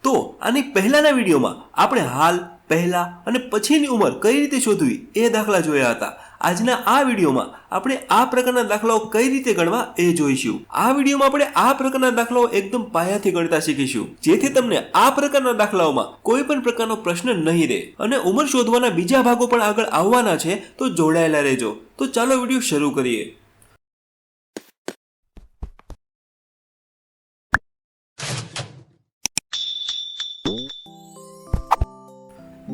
તો આની પહેલાના વિડીયોમાં આપણે હાલ, પહેલા અને પછીની ઉંમર કઈ રીતે શોધવી એ દાખલા જોયા હતા. આજના આ વિડીયોમાં આપણે આ પ્રકારના દાખલાઓ કઈ રીતે ગણવા એ જોઈશું. આ વિડીયોમાં આપણે આ પ્રકારના દાખલાઓ એકદમ પાયાથી ગણતા શીખીશું, જેથી તમને આ પ્રકારના દાખલાઓમાં કોઈ પણ પ્રકારનો પ્રશ્ન નહીં રહે. અને ઉંમર શોધવાના બીજા ભાગો પણ આગળ આવવાના છે, તો જોડાયેલા રહેજો. તો ચાલો વિડીયો શરૂ કરીએ.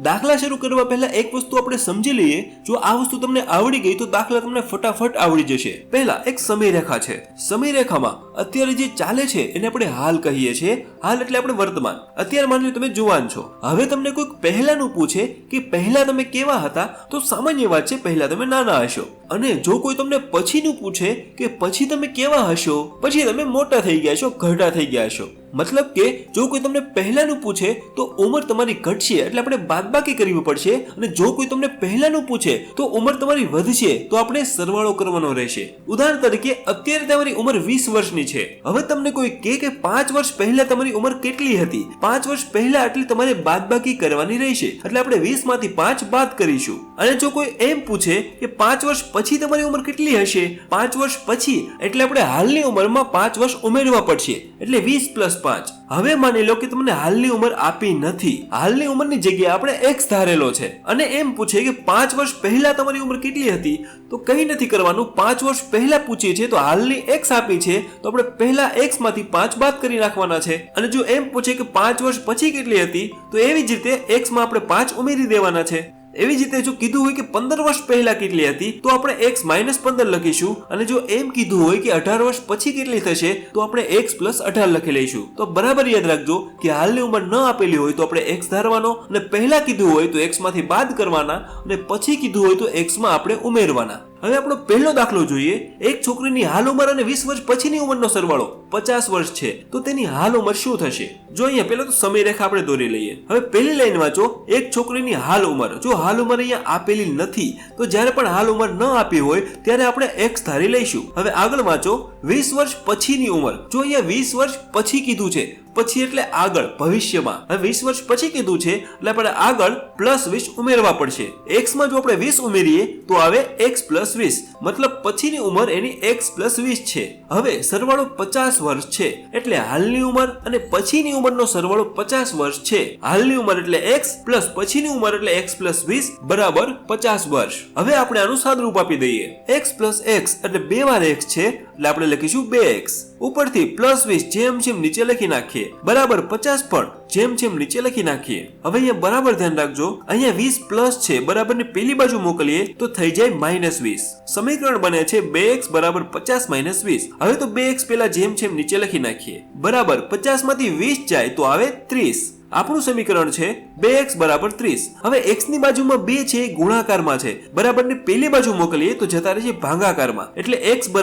દાખલા શરૂ કરવા પહેલા એક વસ્તુ આપણે સમજી લઈએ. જો આ વસ્તુ તમને આવડી ગઈ તો દાખલા તમને ફટાફટ આવડી જશે. પહેલા એક સમયરેખા છે. સમયરેખામાં અત્યારે જે ચાલે છે એને આપણે હાલ કહીએ છીએ. હાલ એટલે આપણે વર્તમાન. અત્યારે માની લો તમે જુવાન છો. હવે તમને કોઈક પહેલાનું પૂછે કે પહેલા તમે કેવા હતા, તો સામાન્ય વાત છે, પહેલા તમે નાના હશો. અને જો કોઈ તમને પછીનું પૂછે કે પછી તમે કેવા હશો, પછી તમે મોટા થઈ ગયા છો, ઘરડા થઈ ગયા છો. મતલબ કે જો કોઈ તમને પહેલાનું પૂછે તો ઉંમર તમારી ઘટશે, એટલે આપણે બાદબાકી કરવી પડશે. અને જો કોઈ તમને પહેલાનું પૂછે તો ઉંમર તમારી વધશે, તો આપણે સરવાળો કરવાનો રહેશે. ઉદાહરણ તરીકે અત્યારે તમારી ઉંમર 20 વર્ષની છે. હવે તમને કોઈ કહે કે 5 વર્ષ પહેલા તમારી ઉંમર કેટલી હતી, 5 વર્ષ પહેલા એટલે તમારે બાદબાકી કરવાની રહેશે, એટલે આપણે 20 માંથી 5 બાદ કરીશું. અને જો કોઈ એમ પૂછે કે 5 વર્ષ પછી તમારી ઉંમર કેટલી હશે, 5 વર્ષ પછી એટલે આપણે હાલની ઉંમરમાં 5 વર્ષ ઉમેરવા પડશે, એટલે 20 + 5. હવે માની લો કે તમને હાલની ઉંમર આપી નથી. હાલની ઉંમરની જગ્યાએ આપણે x ધારેલો છે. અને એમ પૂછે કે 5 વર્ષ પહેલા તમારી ઉંમર કેટલી હતી, તો કંઈ નથી કરવાનું. 5 વર્ષ પહેલા પૂછીએ છે તો હાલની x આપી છે, તો આપણે પહેલા x માંથી 5 બાદ કરી નાખવાના છે. અને જો એમ પૂછે કે 5 વર્ષ પછી કેટલી હતી, તો એવી જ રીતે x માં આપણે 5 ઉમેરી દેવાના છે. એવી જ રીતે જો કીધું હોય કે 15 વર્ષ પહેલા કેટલી હતી, તો આપણે x - 15 લખીશું. અને જો એમ કીધું હોય કે 18 વર્ષ પછી કેટલી થશે, તો આપણે x + 18 લખી લઈશું. તો બરાબર યાદ રાખજો કે હાલની ઉંમર ન આપેલી હોય તો આપણે x ધારવાનો, અને પહેલા કીધું હોય તો x માંથી બાદ કરવાના, અને પછી કીધું હોય તો x માં આપણે ઉમેરવાના. હવે આપણો પહેલો દાખલો જોઈએ. એક છોકરીની હાલ ઉંમર અને 20 વર્ષ પછીની ઉંમરનો સરવાળો 50 વર્ષ છે, તો તેની હાલ ઉંમર શું થશે? જો અહીંયા પહેલા તો સમયરેખા આપણે દોરી લઈએ. હવે પહેલી લાઈન વાંચો. એક છોકરીની હાલ ઉંમર. જો હાલ ઉંમર અહીંયા આપેલી નથી, તો જ્યારે પણ હાલ ઉંમર ન આપી હોય ત્યારે આપણે x ધારી લઈશું. હવે આગળ વાંચો. 20 વર્ષ પછીની ઉંમર. જો અહીંયા 20 વર્ષ પછી કીધું છે, પછી એટલે આગળ, ભવિષ્યમાં. હવે 20 વર્ષ પછી કીધું છે એટલે આપણે આગળ +20 ઉમેરવા પડશે. x માં જો આપણે 20 ઉમેરીએ તો આવે x + 20, મતલબ પછીની ઉંમર એની x + 20 છે. હવે સરવાળો 50 વર્ષ છે, એટલે હાલની ઉંમર અને પછીની ઉંમરનો સરવાળો 50 વર્ષ છે. હાલની ઉંમર એટલે x પ્લસ પછીની ઉંમર એટલે x + 20 બરાબર 50 વર્ષ. હવે આપણે આનું સાદુરૂપ આપી દઈએ. x + x એટલે 2 વાર x છે, એટલે આપણે લખીશું 2x. ઉપરથી +20 જેમ નીચે લખી નાખીએ, બરાબર 50 પણ જેમ નીચે લખી નાખીએ. હવે અહીંયા બરાબર ધ્યાન રાખજો, અહીંયા 20 પ્લસ છે, બરાબર ને પેલી બાજુ મોકલીએ તો થઈ જાય -20. સમીકરણ બને છે 2x = 50 - 20. હવે તો 2x પેલા જેમ નીચે લખી નાખીએ, બરાબર 50 માંથી 20 જાય તો આવે 30. આપણું સમીકરણ છે 2x = 30. હવે x ની બાજુમાં 2 છે, ગુણાકારમાં છે, બરાબર ને પેલી બાજુ મોકલીએ તો જતા રહેશે ભાગાકારમાં, એટલે x =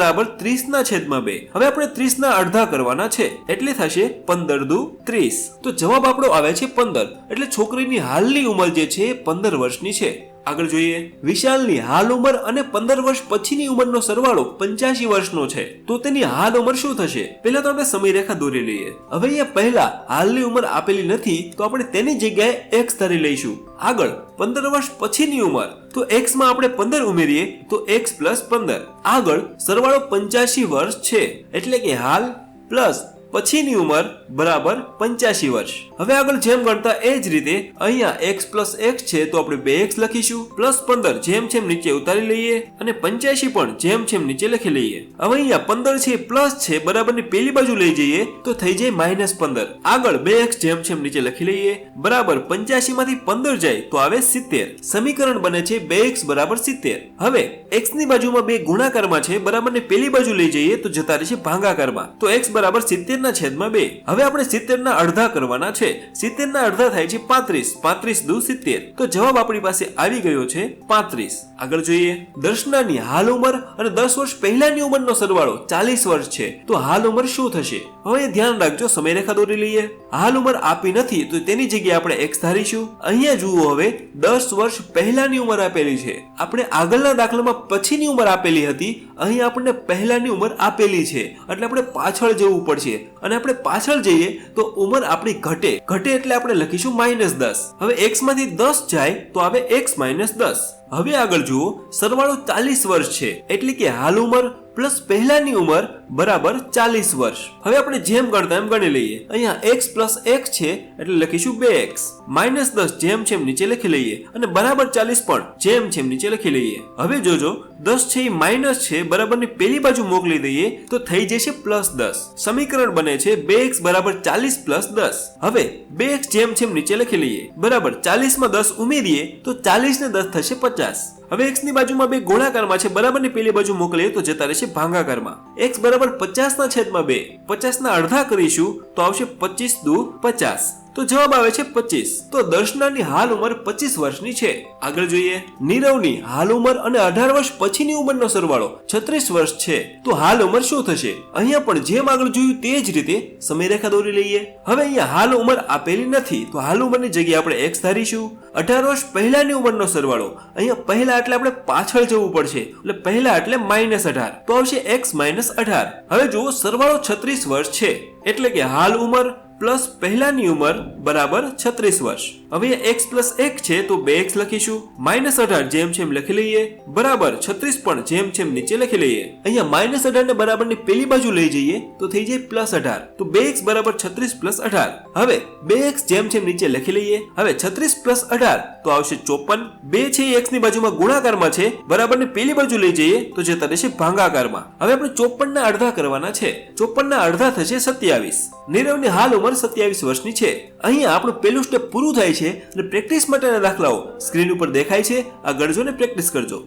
30/2. હવે આપણે 30 ના અડધા કરવાના છે, એટલે થશે 15 દુ 30. તો જવાબ આપણો આવે છે 15. એટલે છોકરીની હાલની ઉંમર જે છે 15 વર્ષની છે. આગળ જોઈએ. વિશાલની હાલ ઉંમર અને 15 વર્ષ પછીની ઉંમરનો સરવાળો 85 વર્ષનો છે, તો તેની હાલ ઉંમર શું થશે? પહેલા તો આપણે સમયરેખા દોરી લઈએ. હવે અહીંયા પહેલા હાલની ઉંમર આપેલી નથી, તો આપણે તેની જગ્યાએ x ધારી લઈશું. આગળ 15 વર્ષ પછીની ઉંમર, તો x માં આપણે 15 ઉમેરીએ તો x + 15. આગળ સરવાળો 85 વર્ષ છે, એટલે કે હાલ પ્લસ પછીની ઉંમર બરાબર 85 વર્ષ. હવે આગળ જેમ ગણતા એ જ રીતે અહીંયા x + x છે, તો આપણે 2x લખીશું, +15 જેમ નીચે ઉતારી લઈએ, અને 85 પણ જેમ નીચે લખી લઈએ. હવે અહીંયા 15 છે, પ્લસ છે, બરાબર ની પેલી બાજુ લઈ જઈએ તો થઈ જાય -15. આગળ 2x જેમ નીચે લખી લઈએ, બરાબર 85 માંથી 15 જાય તો આવે 70. સમીકરણ બને છે 2x = 70. હવે x ની બાજુમાં 2 ગુણાકારમાં છે, બરાબર ને પેલી બાજુ લઈ જઈએ તો જતા રહેશે ભાગાકારમાં, તો x = 70/2. હવે આપણે 70 ના અડધા કરવાના છે. 70 ના અડધા થાય છે 35. 35 દુ 70. તો જવાબ આપણી પાસે આવી ગયો છે 35. આગળ જોઈએ, દર્શનાની હાલ ઉંમર અને 10 વર્ષ પહેલાની ઉંમરનો સરવાળો 40 વર્ષ છે, તો હાલ ઉંમર શું થશે? હવે ધ્યાન રાખજો, સમયરેખા દોરી લઈએ. હાલ ઉંમર આપી નથી તો તેની જગ્યાએ આપણે x ધારીશું. અહીંયા જુઓ, હવે 10 વર્ષ પહેલાની ઉંમર આપેલી છે. આપણે આગળના દાખલામાં પછીની ઉંમર આપેલી હતી, અહીં આપણને પહેલાની ઉંમર આપેલી છે, એટલે આપણે પાછળ જવું પડશે, અને આપણે પાછળ જઈએ તો ઉંમર આપણી ઘટે એટલે આપણે લખીશું -10. હવે x માંથી 10 જાય તો આવે x - 10. હવે આગળ જુઓ, સરવાળો 40 વર્ષ છે, એટલે કે હાલ ઉંમર પ્લસ પહેલાની ઉંમર બરાબર 40 વર્ષ. હવે આપણે જેમ ગણતા એમ ગણી લઈએ. અહીંયા x પ્લસ x છે એટલે લખીશું 2x. -10 જેમ છે એમ નીચે લખી લઈએ, અને બરાબર 40 પણ જેમ છે એમ નીચે લખી લઈએ. હવે જોજો, 10 છે એ માઇનસ છે, બરાબરની પેલી બાજુ મોકલી દઈએ તો થઈ જશે +10. સમીકરણ બને છે 2x બરાબર 40 + 10. હવે 2x જેમ છે એમ નીચે લખી લઈએ, બરાબર 40 માં 10 ઉમેરીએ તો 40 ને 10 થશે 50. હવે x ની બાજુમાં બે ગુણાકારમાં છે, બરાબરની પેલી બાજુ મોકલીએ તો જતા રહેશે ભાગાકારમાં. x બરાબર 50/2. 50 ના અડધા કરીશું તો આવશે 25 દુ 50. તો જવાબ આવે છે 25. તો દર્શનાની હાલ ઉંમર 25 વર્ષની છે. આગળ જોઈએ, નીરવની હાલ ઉંમર અને 18 વર્ષ પછીની ઉંમરનો સરવાળો 36 વર્ષ છે, તો હાલ ઉંમર શું થશે? અહીંયા પણ જેમ આગળ જોયું તે જ રીતે સમયરેખા દોરી લઈએ. હવે અહીંયા હાલ ઉંમર આપેલી નથી, તો હાલ ઉંમરની જગ્યાએ આપણે x ધારીશું. 18 વર્ષ પહેલાની ઉંમરનો સરવાળો, અહીંયા પહેલા એટલે આપણે પાછળ જવું પડશે, એટલે પહેલા એટલે -18, તો આવશે x - 18. હવે જુઓ, સરવાળો 36 વર્ષ છે, એટલે કે હાલ ઉંમર પ્લસ પહેલાની ઉંમર બરાબર 36 વર્ષ. હવે x પ્લસ 1 છે તો 2x લખીશું. -18 જેમ છે એમ લખી લઈએ, બરાબર 36 પણ જેમ છે એમ નીચે લખી લઈએ. અહીંયા -18 ને બરાબરની પેલી બાજુ લઈ જઈએ તો થઈ જાય +18, તો 2x બરાબર 36 + 18. હવે 2x જેમ છે એમ નીચે લખી લઈએ. હવે 36 + 18 તો આવશે 54. 2 છે એ x ની બાજુમાં ગુણાકારમાં છે, બરાબરની પેલી બાજુ લઈ જઈએ તો જતા રહેશે ભાગાકારમાં. હવે આપણે 54 ના અડધા કરવાના છે. 54 ના અડધા થશે 27. નીરવની હાલ ઉંમર 27 વર્ષની છે. અહીંયા આપણું પહેલું સ્ટેપ પૂરું થાય છે, અને પ્રેક્ટિસ માટેના દાખલાઓ સ્ક્રીન ઉપર દેખાય છે, આ ગણજો ને પ્રેક્ટિસ કરજો.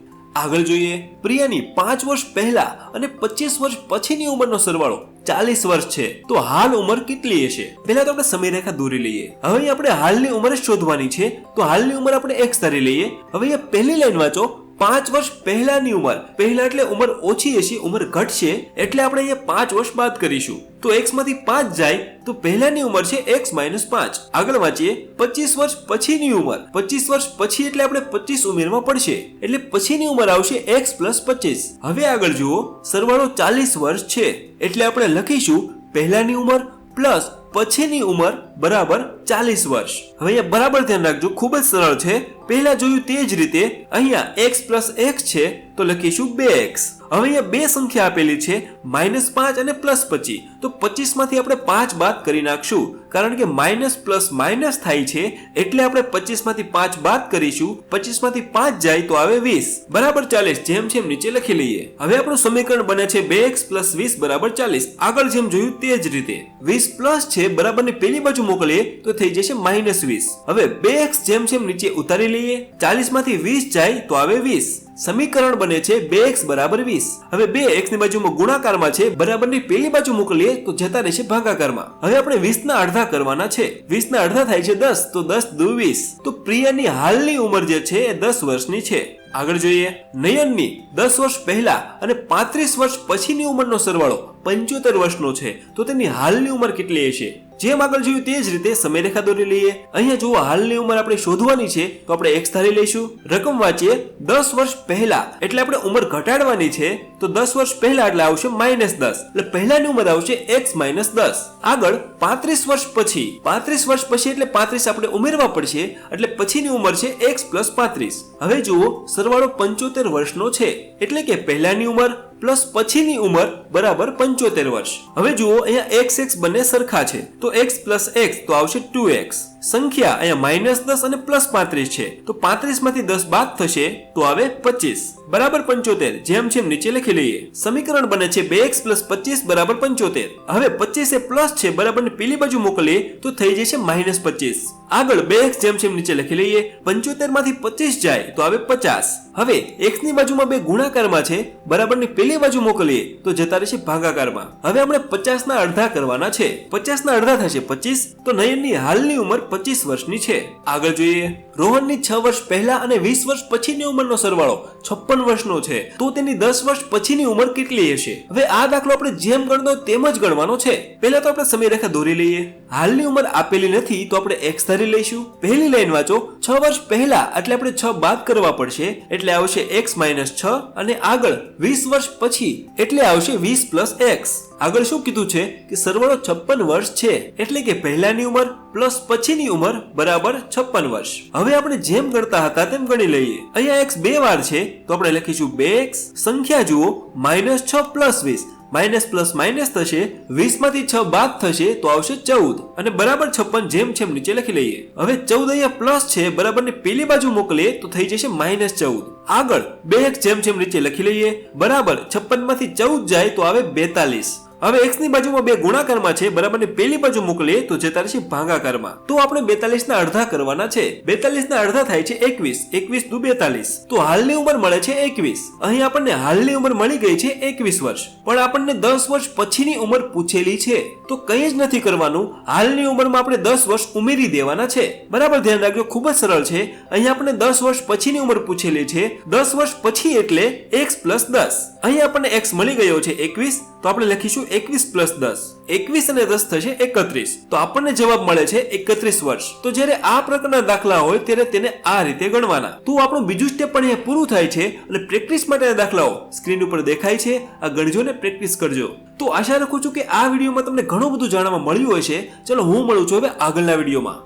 આગળ જોઈએ, પ્રિયાની 5 વર્ષ પહેલા અને 25 વર્ષ પછીની ઉંમરનો સરવાળો 40 વર્ષ છે, તો હાલ ઉંમર કેટલી હશે? પહેલા તો આપણે સમયરેખા દોરી લઈએ. હવે અહીં આપણે હાલની ઉંમર શોધવાની છે, તો હાલની ઉંમર આપણે x ધારી લઈએ. હવે અહીંયા પહેલી લાઈન વાંચો, 5 વર્ષ પહેલાની ઉંમર, પહેલા એટલે ઉંમર ઓછી હશે, ઉંમર ઘટશે, એટલે આપણે અહીંયા 5 વર્ષ બાદ કરીશું. તો x માંથી 5 જાય તો પહેલાની ઉંમર છે x - 5. આગળ વાંચીએ, 25 વર્ષ પછીની ઉંમર. 25 વર્ષ પછી એટલે આપણે 25 ઉમેરવા પડશે, એટલે પછીની ઉંમર આવશે x + 25. હવે આગળ જુઓ, સરવાળો 40 વર્ષ છે, એટલે આપણે લખીશું પહેલાની ઉંમર પ્લસ પછીની ઉંમર બરાબર 40 વર્ષ. હવે અહીંયા બરાબર ધ્યાન રાખજો, ખૂબ જ સરળ છે. પહેલા જોયું તે જ રીતે અહીંયા x + 1 છે તો લખીશું 2x. હવે અહીંયા બે સંખ્યા આપેલી છે, -5 અને +25, તો 25 માંથી આપણે 5 બાદ કરી નાખશું, કારણ કે માઇનસ પ્લસ માઇનસ થાય છે, એટલે આપણે 25 માંથી 5 બાદ કરીશું. 25 માંથી 5 જાય તો આવે 20 બરાબર 40. જેમ છે એમ નીચે લખી લઈએ. હવે આપણું સમીકરણ બને છે 2x + 20 બરાબર 40. આગળ જેમ જોયું તે જ રીતે 20 પ્લસ છે, બરાબરની પેલી બાજુ મોકલીએ તો થઈ જશે -20. હવે 2x જેમ છે એમ નીચે ઉતારી લઈએ. 40 માંથી 20 જાય તો આવે 20. સમીકરણ બને છે 2x બરાબર 20. હવે 2x ની બાજુમાં ગુણાકારમાં છે, બરાબરની પેલી બાજુ મોકલીએ તો જતા રહેશે ભાગાકારમાં. હવે આપણે 20 ના અડધા કરવાના છે. 20 ના અડધા થાય છે 10, તો 10 દુ 20. તો પ્રિયાની હાલની ઉંમર જે છે એ 10 વર્ષની છે. આગળ જોઈએ, નયનની 10 વર્ષ પહેલા અને 35 વર્ષ પછીની ઉંમરનો સરવાળો 75 વર્ષનો છે, તો તેની હાલની ઉંમર કેટલી હશે? જેમ આગળ જોયું તે જ રીતે સમયરેખા દોરી લઈએ. અહીંયા જુઓ, હાલની ઉંમર આપણે શોધવાની છે, તો આપણે x ધારી લઈશું. રકમ વાંચીએ, 10 વર્ષ પહેલા એટલે આપણે ઉંમર ઘટાડવાની છે, તો 10 વર્ષ પહેલા એટલે આવશે -10, એટલે પહેલાની ઉંમર આવશે x - 10. આગળ 35 વર્ષ પછી, 35 વર્ષ પછી એટલે 35 આપણે ઉમેરવા પડશે, એટલે પછીની ઉંમર છે x + 35. હવે જુઓ, સરવાળો 75 વર્ષનો છે, એટલે કે પહેલાની ઉંમર પ્લસ પછીની ઉંમર બરાબર 75 વર્ષ. હવે જુઓ, અહીંયા x બંને સરખા છે, તો x + x તો આવશે 2x. સંખ્યા અહીંયા -10 અને +35 છે, તો 35 માંથી 10 બાદ થશે તો આવે 25 બરાબર 75. જેમ છે એમ નીચે લખી લઈએ. સમીકરણ બને છે 2x + 25 બરાબર 75. હવે 25 એ પ્લસ છે, બરાબર પેલી બાજુ મોકલીએ તો થઈ જશે -25. આગળ 2x જેમ છે એમ નીચે લખી લઈએ. 75 માંથી 25 જાય તો આવે 50. હવે x ની બાજુમાં બે ગુણાકારમાં છે, બરાબરની પેલી બાજુ મોકલીએ તો જતા રહેશે ભાગાકારમાં. હવે આપણે 50 ના અડધા કરવાના છે. 50 ના અડધા થશે 25, તો નયનની હાલની ઉંમર 25 વર્ષની છે. આગળ જોઈએ, રોહનની 6 વર્ષ પહેલા અને 20 વર્ષ પછીની ઉંમરનો સરવાળો 56 વર્ષનો છે, તો તેની 10 વર્ષ પછીની ઉંમર કેટલી હશે? હવે આ દાખલો આપણે જેમ ગણતો તેમ જ ગણવાનો છે. પહેલા તો આપણે સમયરેખા દોરી લઈએ. હાલની ઉંમર આપેલી નથી તો આપણે x ધારી લઈશું. પહેલી લાઈન વાંચો, 6 વર્ષ પહેલા એટલે આપણે 6 બાદ કરવા પડશે એટલે આવશે x - 6 અને આગળ 20 વર્ષ પછી એટલે આવશે 20 + x. આગળ શું કીધું છે કે સરવાળો 56 વર્ષ છે એટલે કે પહેલાની ઉંમર પ્લસ પછીની ઉંમર બરાબર 56 વર્ષ. હવે આપણે જેમ ગણતા હતા તેમ ગણી લઈએ. અહીંયા x 2 વાર છે તો આપણે લખીશું 2x. સંખ્યા જુઓ, -6 + 20. માઇનસ પ્લસ માઇનસ થશે, 20 માંથી 6 બાદ થશે તો આવશે 14 અને બરાબર 56 જેમ છે નીચે લખી લઈએ. હવે 14 અહીંયા પ્લસ છે, બરાબર ને પેલી બાજુ મોકલીએ તો થઈ જશે -14. આગળ 2x જેમ છે નીચે લખી લઈએ, બરાબર 56 માંથી 14 જાય તો આવે 42. હવે x ની બાજુમાં 2 ગુણાકારમાં છે, બરાબર ને પેલી બાજુ મોકલીએ તો જતા રહેશે ભાગાકારમાં. તો આપણે 42 ના અડધા કરવાના છે. 42 ના અડધા થાય છે 21. 21 દુ 42. તો હાલની ઉંમર મળે છે 21. અહીં આપણને હાલની ઉંમર મળી ગઈ છે 21 વર્ષ, પણ આપણને 10 વર્ષ પછીની ઉંમર પૂછેલી છે તો કંઈ જ નથી કરવાનું. હાલની ઉંમરમાં આપણે 10 વર્ષ ઉમેરી દેવાના છે. બરાબર ધ્યાન રાખજો, ખૂબ જ સરળ છે. અહીં આપણને 10 વર્ષ પછીની ઉંમર પૂછેલી છે. 10 વર્ષ પછી એટલે x + 10. અહીં આપણને x મળી ગયો છે 21, તો આપણે લખીશું 21 + 10. 21 અને 10 થશે 31. તો આપણને જવાબ મળે છે 31 વર્ષ. તો જ્યારે આ પ્રકારના દાખલા હોય ત્યારે તેને આ રીતે ગણવાના. તો આપણું બીજું સ્ટેપ પણ અહીંયા પૂરું થાય છે અને પ્રેક્ટિસ માટેના દાખલાઓ સ્ક્રીન ઉપર દેખાય છે. આ ગણજો ને પ્રેક્ટિસ કરજો. તો આશા રાખું છું કે આ વિડીયોમાં તમને ઘણું બધું જાણવા મળ્યું હશે. ચલો હું મળું છું હવે આગળના વિડીયોમાં.